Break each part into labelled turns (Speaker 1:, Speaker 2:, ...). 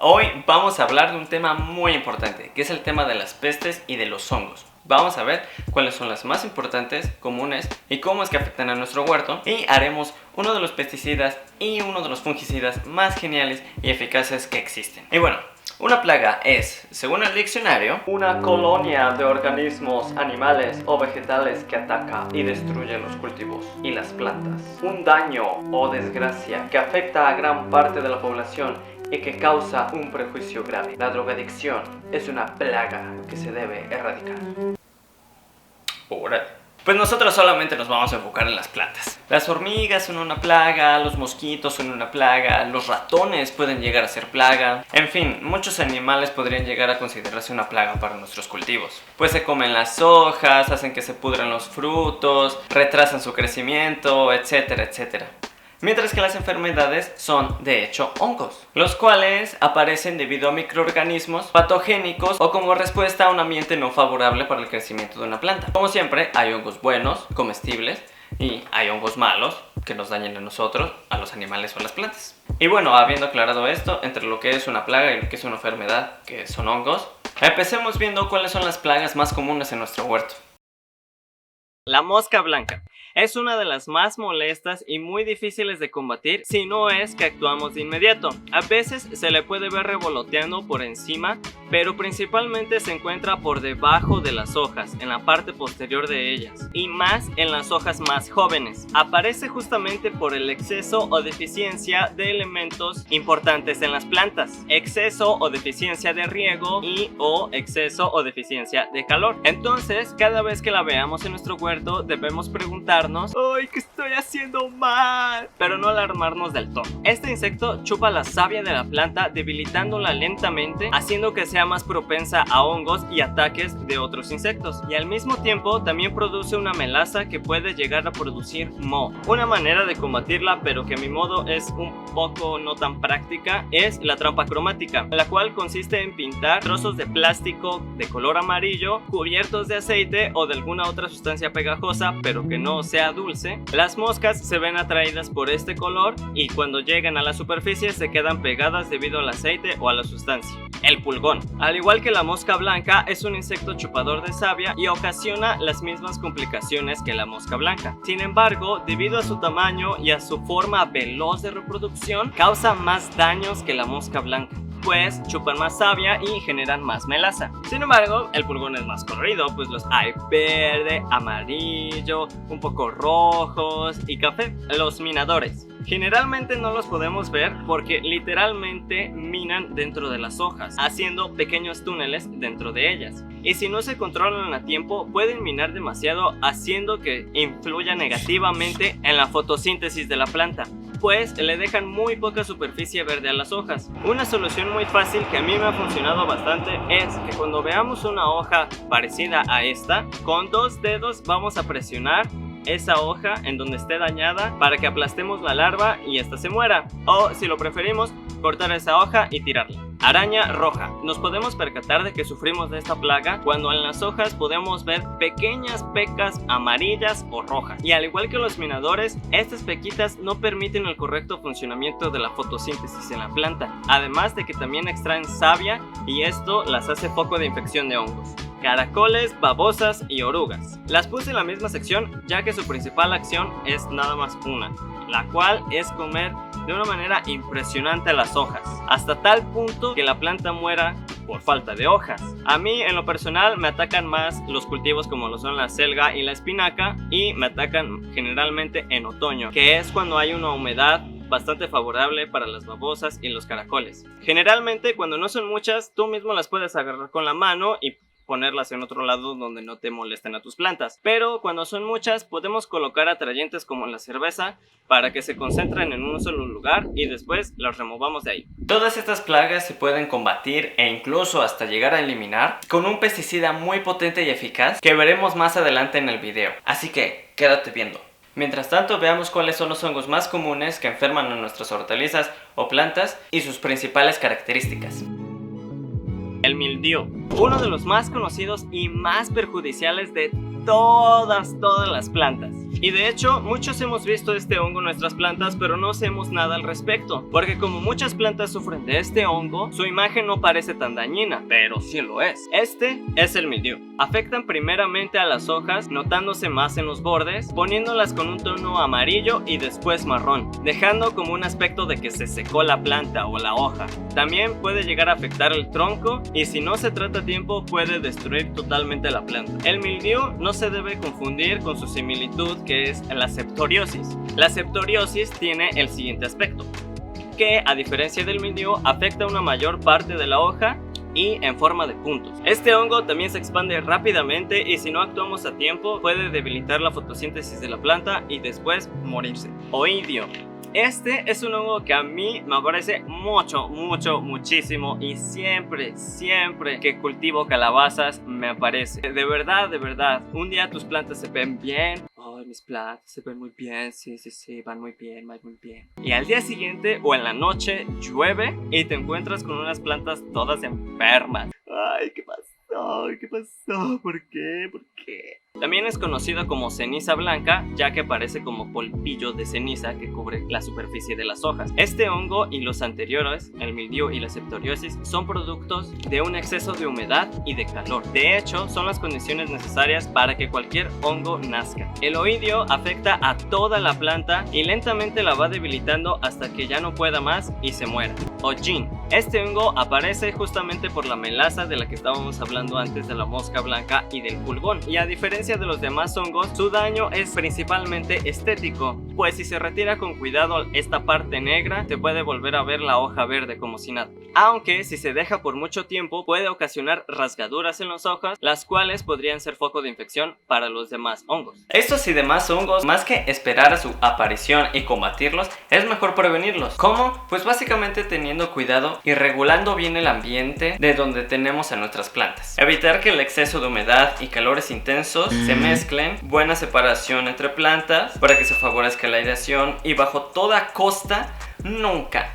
Speaker 1: Hoy vamos a hablar de un tema muy importante, que es el tema de las pestes y de los hongos. Vamos a ver cuáles son las más importantes, comunes y cómo es que afectan a nuestro huerto. Y haremos uno de los pesticidas y uno de los fungicidas más geniales y eficaces que existen. Y bueno, una plaga es, según el diccionario, una colonia de organismos animales o vegetales que ataca y destruye los cultivos y las plantas. Un daño o desgracia que afecta a gran parte de la población y que causa un perjuicio grave. La drogadicción es una plaga que se debe erradicar. Pues nosotros solamente nos vamos a enfocar en las plantas. Las hormigas son una plaga, los mosquitos son una plaga, los ratones pueden llegar a ser plaga. En fin, muchos animales podrían llegar a considerarse una plaga para nuestros cultivos. Pues se comen las hojas, hacen que se pudran los frutos, retrasan su crecimiento, etcétera, etcétera. Mientras que las enfermedades son, de hecho, hongos, los cuales aparecen debido a microorganismos patogénicos o como respuesta a un ambiente no favorable para el crecimiento de una planta. Como siempre, hay hongos buenos, comestibles, y hay hongos malos, que nos dañan a nosotros, a los animales o a las plantas. Y bueno, habiendo aclarado esto, entre lo que es una plaga y lo que es una enfermedad, que son hongos, empecemos viendo cuáles son las plagas más comunes en nuestro huerto. La mosca blanca es una de las más molestas y muy difíciles de combatir si no es que actuamos de inmediato. A veces se le puede ver revoloteando por encima, pero principalmente se encuentra por debajo de las hojas, en la parte posterior de ellas, y más en las hojas más jóvenes. Aparece justamente por el exceso o deficiencia de elementos importantes en las plantas, exceso o deficiencia de riego y o exceso o deficiencia de calor. Entonces, cada vez que la veamos en nuestro huerto, debemos preguntarnos: ¡ay, qué estoy haciendo mal! Pero no alarmarnos del todo. Este insecto chupa la savia de la planta, debilitándola lentamente, haciendo que sea más propensa a hongos y ataques de otros insectos. Y al mismo tiempo también produce una melaza que puede llegar a producir moho. Una manera de combatirla, pero que a mi modo es un poco no tan práctica, es la trampa cromática, la cual consiste en pintar trozos de plástico de color amarillo cubiertos de aceite o de alguna otra sustancia pegajosa, pero que no sea dulce. Las moscas se ven atraídas por este color y cuando llegan a la superficie se quedan pegadas debido al aceite o a la sustancia. El pulgón, al igual que la mosca blanca, es un insecto chupador de savia y ocasiona las mismas complicaciones que la mosca blanca. Sin embargo, debido a su tamaño y a su forma veloz de reproducción, causa más daños que la mosca blanca, pues chupan más savia y generan más melaza. Sin embargo, el pulgón es más colorido, pues los hay verde, amarillo, un poco rojos y café. Los minadores, generalmente no los podemos ver porque literalmente minan dentro de las hojas, haciendo pequeños túneles dentro de ellas. Y si no se controlan a tiempo, pueden minar demasiado, haciendo que influya negativamente en la fotosíntesis de la planta, pues le dejan muy poca superficie verde a las hojas. Una solución muy fácil que a mí me ha funcionado bastante es que cuando veamos una hoja parecida a esta, con 2 dedos vamos a presionar esa hoja en donde esté dañada para que aplastemos la larva y esta se muera, o si lo preferimos, cortar esa hoja y tirarla. Araña roja. Nos podemos percatar de que sufrimos de esta plaga cuando en las hojas podemos ver pequeñas pecas amarillas o rojas. Y al igual que los minadores, estas pequitas no permiten el correcto funcionamiento de la fotosíntesis en la planta, además de que también extraen savia y esto las hace foco de infección de hongos. Caracoles, babosas y orugas. Las puse en la misma sección ya que su principal acción es nada más una, la cual es comer de una manera impresionante las hojas, hasta tal punto que la planta muera por falta de hojas. A mí en lo personal me atacan más los cultivos como lo son la selga y la espinaca, y me atacan generalmente en otoño, que es cuando hay una humedad bastante favorable para las babosas y los caracoles. Generalmente cuando no son muchas, tú mismo las puedes agarrar con la mano y ponerlas en otro lado donde no te molesten a tus plantas, pero cuando son muchas podemos colocar atrayentes como la cerveza para que se concentren en un solo lugar y después las removamos de ahí. Todas estas plagas se pueden combatir e incluso hasta llegar a eliminar con un pesticida muy potente y eficaz que veremos más adelante en el video, así que quédate viendo. Mientras tanto, veamos cuáles son los hongos más comunes que enferman a nuestras hortalizas o plantas y sus principales características. El mildiu, uno de los más conocidos y más perjudiciales de todas las plantas. Y de hecho, muchos hemos visto este hongo en nuestras plantas, pero no hacemos nada al respecto, porque como muchas plantas sufren de este hongo, su imagen no parece tan dañina, pero sí lo es. Este es el mildiu. Afectan primeramente a las hojas, notándose más en los bordes, poniéndolas con un tono amarillo y después marrón, dejando como un aspecto de que se secó la planta o la hoja. También puede llegar a afectar el tronco y si no se trata a tiempo puede destruir totalmente la planta. El mildiu no se debe confundir con su similitud, que es la septoriosis. La septoriosis tiene el siguiente aspecto, que a diferencia del mildiu afecta una mayor parte de la hoja y en forma de puntos. Este hongo también se expande rápidamente y si no actuamos a tiempo puede debilitar la fotosíntesis de la planta y después morirse. Oidio. Este es un hongo que a mí me aparece muchísimo y siempre que cultivo calabazas me aparece. De verdad, un día tus plantas se ven bien. Ay, mis plantas se ven muy bien, sí, van muy bien. Y al día siguiente o en la noche llueve y te encuentras con unas plantas todas enfermas. Ay, ¿qué pasó? ¿Por qué? También es conocido como ceniza blanca, ya que parece como polvillo de ceniza que cubre la superficie de las hojas. Este hongo y los anteriores, el mildiu y la septoriosis, son productos de un exceso de humedad y de calor. De hecho, son las condiciones necesarias para que cualquier hongo nazca. El oidio afecta a toda la planta y lentamente la va debilitando hasta que ya no pueda más y se muera. Hollín. Este hongo aparece justamente por la melaza de la que estábamos hablando antes, de la mosca blanca y del pulgón. Y a diferencia de los demás hongos, su daño es principalmente estético, pues si se retira con cuidado esta parte negra, se puede volver a ver la hoja verde como si nada. Aunque si se deja por mucho tiempo, puede ocasionar rasgaduras en las hojas, las cuales podrían ser foco de infección para los demás hongos. Estos y demás hongos, más que esperar a su aparición y combatirlos, es mejor prevenirlos. ¿Cómo? Pues básicamente teniendo cuidado y regulando bien el ambiente de donde tenemos a nuestras plantas. Evitar que el exceso de humedad y calores intensos se mezclen, buena separación entre plantas para que se favorezca la aireación y bajo toda costa nunca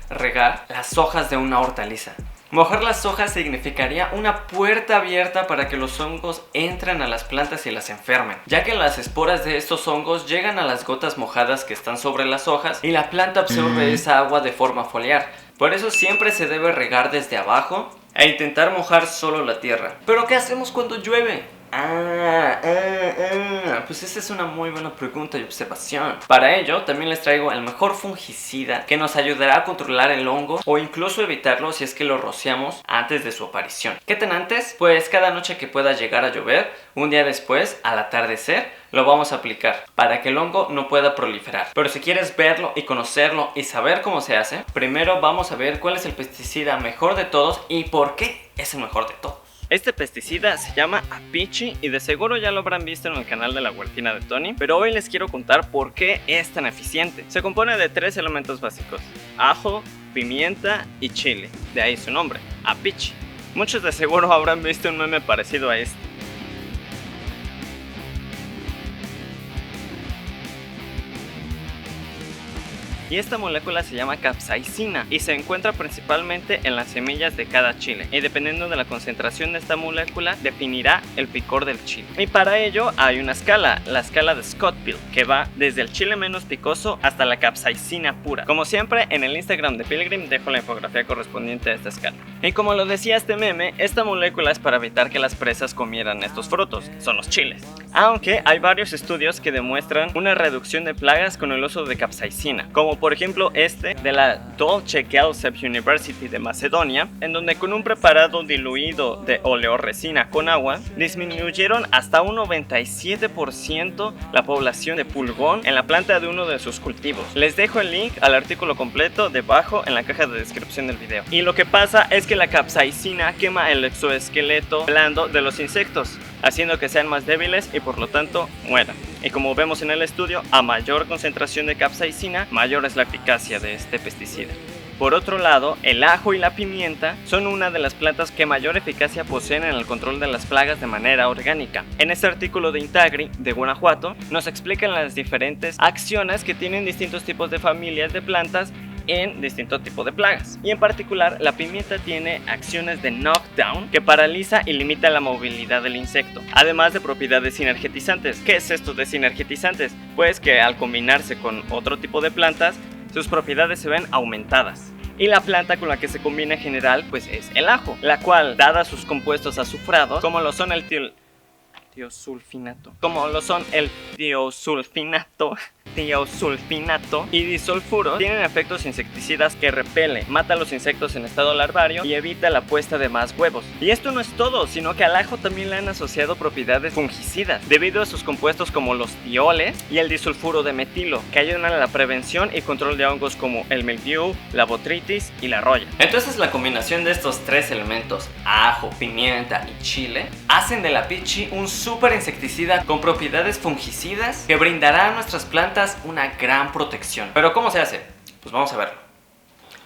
Speaker 1: regar las hojas de una hortaliza. Mojar las hojas significaría una puerta abierta para que los hongos entren a las plantas y las enfermen, ya que las esporas de estos hongos llegan a las gotas mojadas que están sobre las hojas y la planta absorbe esa agua de forma foliar. Por eso siempre se debe regar desde abajo e intentar mojar solo la tierra. ¿Pero qué hacemos cuando llueve? Pues esa es una muy buena pregunta y observación. Para ello también les traigo el mejor fungicida que nos ayudará a controlar el hongo o incluso evitarlo si es que lo rociamos antes de su aparición. ¿Qué tan antes? Pues cada noche que pueda llegar a llover, un día después, al atardecer, lo vamos a aplicar para que el hongo no pueda proliferar. Pero si quieres verlo y conocerlo y saber cómo se hace, primero vamos a ver cuál es el pesticida mejor de todos y por qué es el mejor de todos. Este pesticida se llama Apici y de seguro ya lo habrán visto en el canal de la huertina de Tony, pero hoy les quiero contar por qué es tan eficiente. Se compone de 3 elementos básicos: ajo, pimienta y chile, de ahí su nombre, Apici. Muchos de seguro habrán visto un meme parecido a este. Y esta molécula se llama capsaicina y se encuentra principalmente en las semillas de cada chile, y dependiendo de la concentración de esta molécula definirá el picor del chile. Y para ello hay una escala, la escala de Scoville, que va desde el chile menos picoso hasta la capsaicina pura. Como siempre, en el Instagram de Pilgrim dejo la infografía correspondiente a esta escala. Y como lo decía este meme, esta molécula es para evitar que las presas comieran estos frutos, que son los chiles. Aunque hay varios estudios que demuestran una reducción de plagas con el uso de capsaicina, como por ejemplo este de la Dolce Galsep University de Macedonia, en donde con un preparado diluido de oleoresina con agua disminuyeron hasta un 97% la población de pulgón en la planta de uno de sus cultivos. Les dejo el link al artículo completo debajo en la caja de descripción del video. Y lo que pasa es que la capsaicina quema el exoesqueleto blando de los insectos, haciendo que sean más débiles y por lo tanto mueran. Y como vemos en el estudio, a mayor concentración de capsaicina, mayor es la eficacia de este pesticida. Por otro lado, el ajo y la pimienta son una de las plantas que mayor eficacia poseen en el control de las plagas de manera orgánica. En este artículo de Intagri, de Guanajuato, nos explican las diferentes acciones que tienen distintos tipos de familias de plantas en distintos tipos de plagas. Y en particular, la pimienta tiene acciones de knockdown que paraliza y limita la movilidad del insecto, además de propiedades sinergetizantes. ¿Qué es esto de sinergetizantes? Pues que al combinarse con otro tipo de plantas, sus propiedades se ven aumentadas. Y la planta con la que se combina en general pues es el ajo, la cual, dada sus compuestos azufrados, como lo son el tiosulfinato y disulfuro, tienen efectos insecticidas que repele, mata a los insectos en estado larvario y evita la puesta de más huevos. Y esto no es todo, sino que al ajo también le han asociado propiedades fungicidas, debido a sus compuestos como los tioles y el disulfuro de metilo, que ayudan a la prevención y control de hongos como el mildew, la botrytis y la roya. Entonces la combinación de estos tres elementos, ajo, pimienta y chile, hacen de la pichi un super insecticida con propiedades fungicidas que brindará a nuestras plantas una gran protección. ¿Pero cómo se hace? Pues vamos a verlo.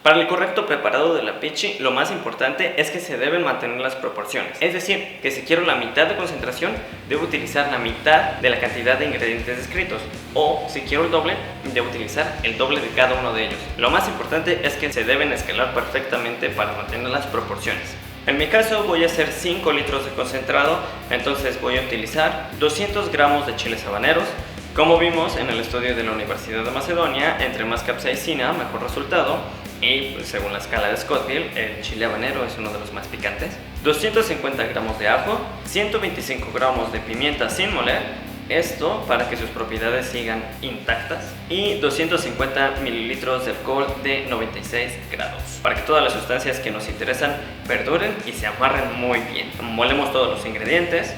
Speaker 1: Para el correcto preparado de la pichi, lo más importante es que se deben mantener las proporciones. Es decir, que si quiero la mitad de concentración, debo utilizar la mitad de la cantidad de ingredientes descritos. O si quiero el doble, debo utilizar el doble de cada uno de ellos. Lo más importante es que se deben escalar perfectamente para mantener las proporciones. En mi caso voy a hacer 5 litros de concentrado, entonces voy a utilizar 200 gramos de chiles habaneros. Como vimos en el estudio de la Universidad de Macedonia, entre más capsaicina, mejor resultado. Y pues, según la escala de Scoville, el chile habanero es uno de los más picantes. 250 gramos de ajo, 125 gramos de pimienta sin moler, esto para que sus propiedades sigan intactas, y 250 mililitros de alcohol de 96 grados, para que todas las sustancias que nos interesan perduren y se amarren muy bien. Molemos todos los ingredientes.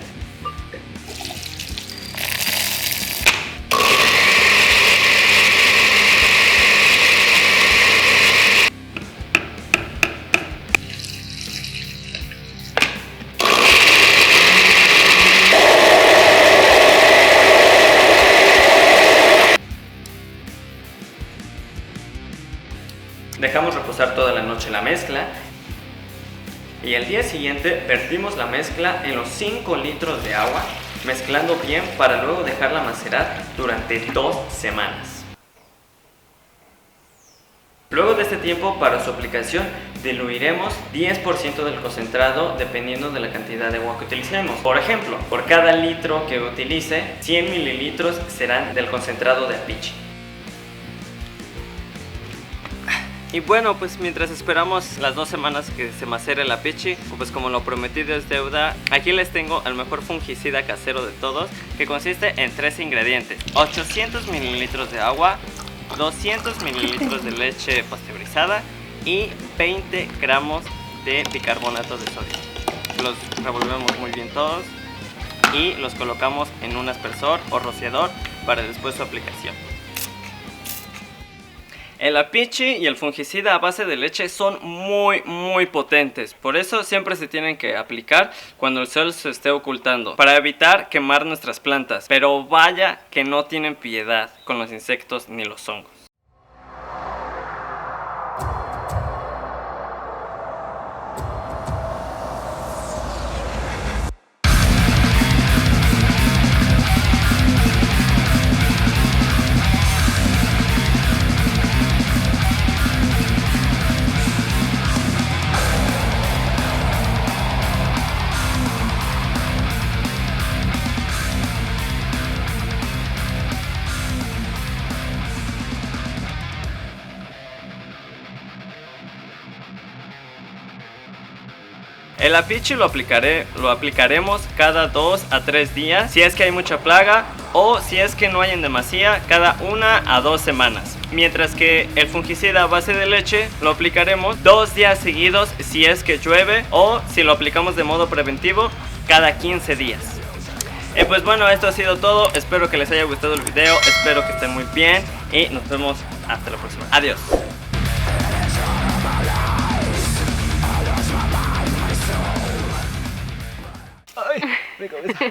Speaker 1: Dejamos reposar toda la noche la mezcla y al día siguiente vertimos la mezcla en los 5 litros de agua, mezclando bien para luego dejarla macerar durante 2 semanas. Luego de este tiempo, para su aplicación, diluiremos 10% del concentrado dependiendo de la cantidad de agua que utilicemos. Por ejemplo, por cada litro que utilice, 100 mililitros serán del concentrado de pichi. Y bueno, pues mientras esperamos las 2 semanas que se macere la pichi, pues como lo prometido es deuda, aquí les tengo el mejor fungicida casero de todos, que consiste en 3 ingredientes: 800 mililitros de agua, 200 mililitros de leche pasteurizada y 20 gramos de bicarbonato de sodio. Los revolvemos muy bien todos y los colocamos en un aspersor o rociador para después su aplicación. El apichi y el fungicida a base de leche son muy potentes, por eso siempre se tienen que aplicar cuando el sol se esté ocultando, para evitar quemar nuestras plantas, pero vaya que no tienen piedad con los insectos ni los hongos. El apichi lo aplicaremos cada 2 a 3 días si es que hay mucha plaga, o si es que no hay en demasía, cada 1 a 2 semanas. Mientras que el fungicida a base de leche lo aplicaremos 2 días seguidos si es que llueve, o si lo aplicamos de modo preventivo cada 15 días. Pues bueno, esto ha sido todo. Espero que les haya gustado el video, espero que estén muy bien y nos vemos hasta la próxima. Adiós. Ay, mi cabeza.